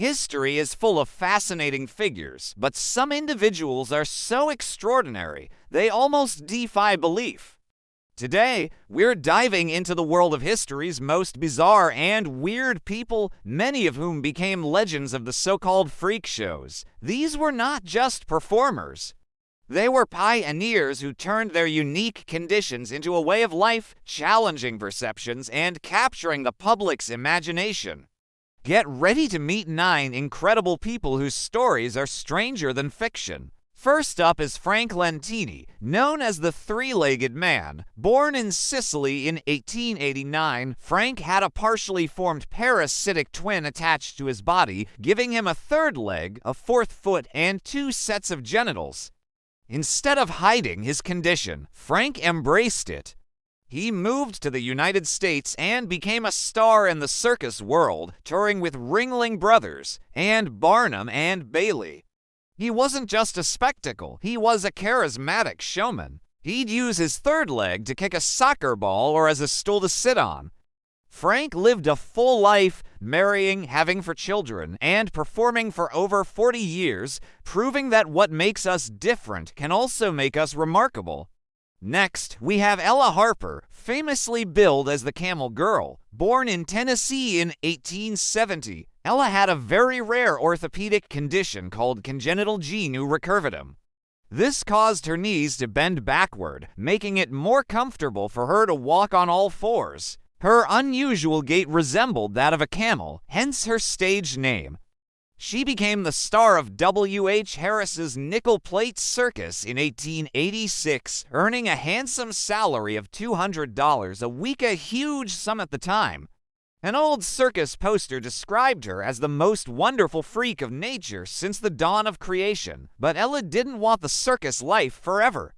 History is full of fascinating figures, but some individuals are so extraordinary, they almost defy belief. Today, we're diving into the world of history's most bizarre and weird people, many of whom became legends of the so-called freak shows. These were not just performers. They were pioneers who turned their unique conditions into a way of life, challenging perceptions and capturing the public's imagination. Get ready to meet 9 incredible people whose stories are stranger than fiction. First up is Frank Lentini, known as the Three-Legged Man. Born in Sicily in 1889, Frank had a partially formed parasitic twin attached to his body, giving him a third leg, a fourth foot, and 2 sets of genitals. Instead of hiding his condition, Frank embraced it. He moved to the United States and became a star in the circus world, touring with Ringling Brothers and Barnum and Bailey. He wasn't just a spectacle, he was a charismatic showman. He'd use his third leg to kick a soccer ball or as a stool to sit on. Frank lived a full life, marrying, having 4 children, and performing for over 40 years, proving that what makes us different can also make us remarkable. Next, we have Ella Harper, famously billed as the Camel Girl. Born in Tennessee in 1870, Ella had a very rare orthopedic condition called congenital genu recurvatum. This caused her knees to bend backward, making it more comfortable for her to walk on all fours. Her unusual gait resembled that of a camel, hence her stage name. She became the star of W. H. Harris's Nickel Plate Circus in 1886, earning a handsome salary of $200 a week, a huge sum at the time. An old circus poster described her as the most wonderful freak of nature since the dawn of creation, but Ella didn't want the circus life forever.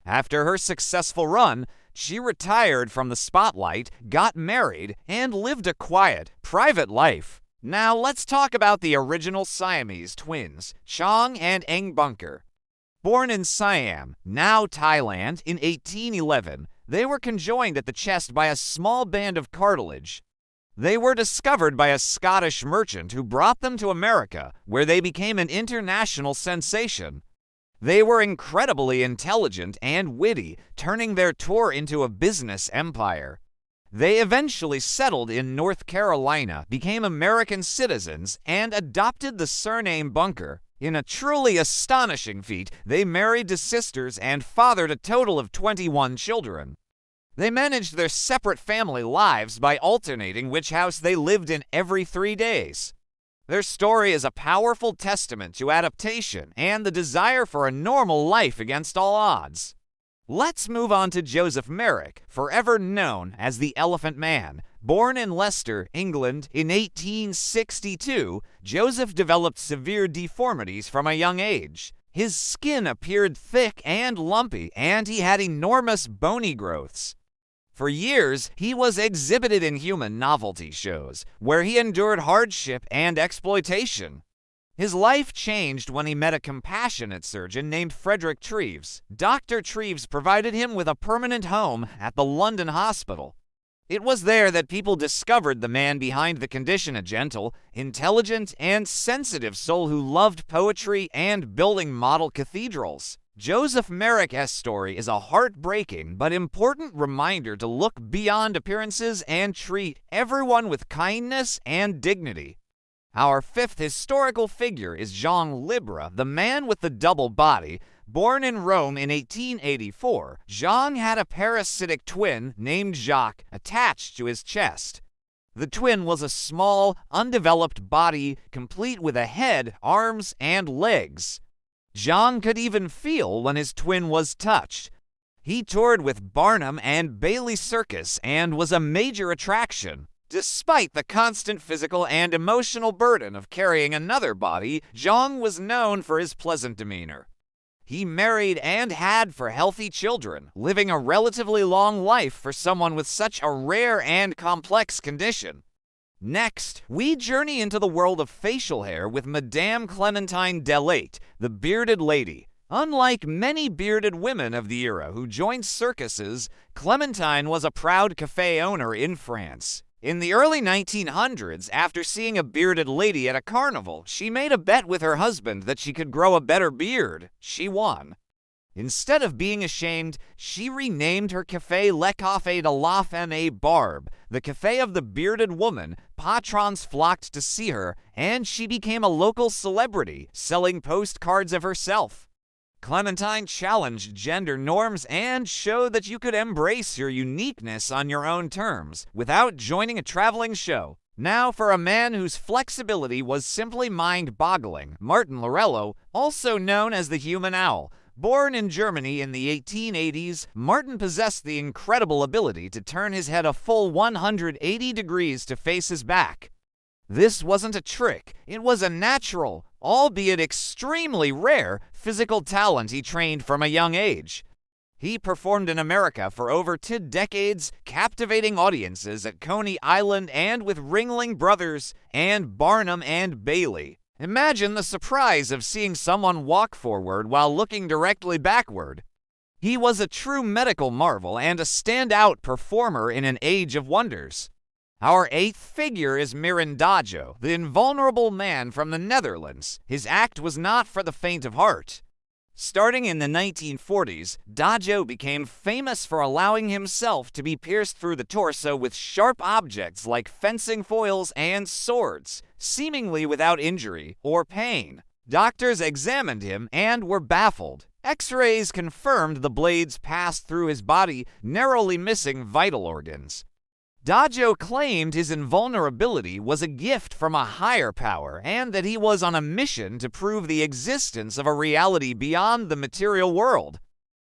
After her successful run, she retired from the spotlight, got married, and lived a quiet, private life. Now let's talk about the original Siamese twins, Chong and Eng Bunker. Born in Siam, now Thailand, in 1811, they were conjoined at the chest by a small band of cartilage. They were discovered by a Scottish merchant who brought them to America, where they became an international sensation. They were incredibly intelligent and witty, turning their tour into a business empire. They eventually settled in North Carolina, became American citizens, and adopted the surname Bunker. In a truly astonishing feat, they married to sisters and fathered a total of 21 children. They managed their separate family lives by alternating which house they lived in every 3 days. Their story is a powerful testament to adaptation and the desire for a normal life against all odds. Let's move on to Joseph Merrick, forever known as the Elephant Man. Born in Leicester, England, in 1862, Joseph developed severe deformities from a young age. His skin appeared thick and lumpy, and he had enormous bony growths. For years, he was exhibited in human novelty shows, where he endured hardship and exploitation. His life changed when he met a compassionate surgeon named Frederick Treves. Dr. Treves provided him with a permanent home at the London hospital. It was there that people discovered the man behind the condition, a gentle, intelligent, and sensitive soul who loved poetry and building model cathedrals. Joseph Merrick's story is a heartbreaking but important reminder to look beyond appearances and treat everyone with kindness and dignity. Our 5th historical figure is Jean Libre, the man with the double body. Born in Rome in 1884, Jean had a parasitic twin named Jacques attached to his chest. The twin was a small, undeveloped body, complete with a head, arms, and legs. Jean could even feel when his twin was touched. He toured with Barnum and Bailey Circus and was a major attraction. Despite the constant physical and emotional burden of carrying another body, Jean was known for his pleasant demeanor. He married and had 4 healthy children, living a relatively long life for someone with such a rare and complex condition. Next, we journey into the world of facial hair with Madame Clementine Delate, the bearded lady. Unlike many bearded women of the era who joined circuses, Clementine was a proud café owner in France. In the early 1900s, after seeing a bearded lady at a carnival, she made a bet with her husband that she could grow a better beard. She won. Instead of being ashamed, she renamed her café Le Café de la Femme Barbe, the café of the bearded woman. Patrons flocked to see her, and she became a local celebrity, selling postcards of herself. Clementine challenged gender norms and showed that you could embrace your uniqueness on your own terms without joining a traveling show. Now for a man whose flexibility was simply mind-boggling, Martin Lorello, also known as the human owl. Born in Germany in the 1880s, Martin possessed the incredible ability to turn his head a full 180 degrees to face his back. This wasn't a trick, it was a natural, albeit extremely rare, physical talent he trained from a young age. He performed in America for over 2 decades, captivating audiences at Coney Island and with Ringling Brothers and Barnum and Bailey. Imagine the surprise of seeing someone walk forward while looking directly backward. He was a true medical marvel and a standout performer in an age of wonders. Our 8th figure is Mirandajo, the invulnerable man from the Netherlands. His act was not for the faint of heart. Starting in the 1940s, Dajo became famous for allowing himself to be pierced through the torso with sharp objects like fencing foils and swords, seemingly without injury or pain. Doctors examined him and were baffled. X-rays confirmed the blades passed through his body, narrowly missing vital organs. Dajo claimed his invulnerability was a gift from a higher power and that he was on a mission to prove the existence of a reality beyond the material world.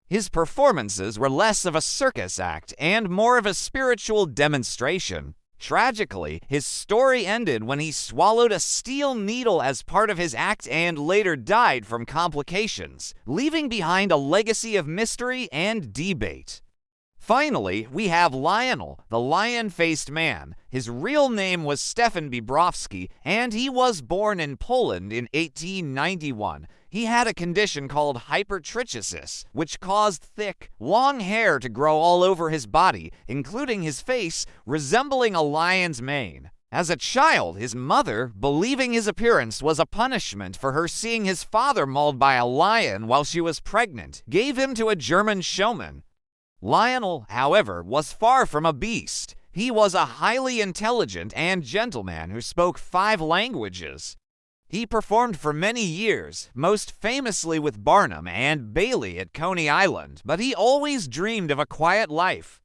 His performances were less of a circus act and more of a spiritual demonstration. Tragically, his story ended when he swallowed a steel needle as part of his act and later died from complications, leaving behind a legacy of mystery and debate. Finally, we have Lionel, the lion-faced man. His real name was Stefan Biebrowski, and he was born in Poland in 1891. He had a condition called hypertrichosis, which caused thick, long hair to grow all over his body, including his face, resembling a lion's mane. As a child, his mother, believing his appearance was a punishment for her seeing his father mauled by a lion while she was pregnant, gave him to a German showman. Lionel, however, was far from a beast. He was a highly intelligent and gentleman who spoke 5 languages. He performed for many years, most famously with Barnum and Bailey at Coney Island, but he always dreamed of a quiet life.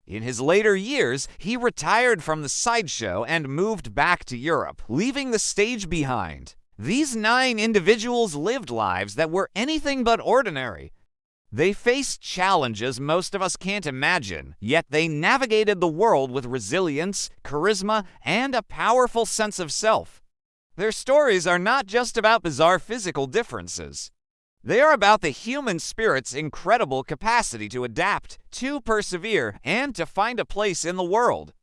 In his later years, he retired from the sideshow and moved back to Europe, leaving the stage behind. These 9 individuals lived lives that were anything but ordinary. They faced challenges most of us can't imagine, yet they navigated the world with resilience, charisma, and a powerful sense of self. Their stories are not just about bizarre physical differences. They are about the human spirit's incredible capacity to adapt, to persevere, and to find a place in the world.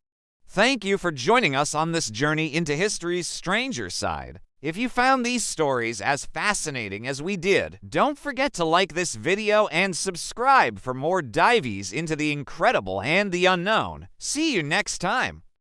Thank you for joining us on this journey into history's stranger side. If you found these stories as fascinating as we did, don't forget to like this video and subscribe for more dives into the incredible and the unknown. See you next time.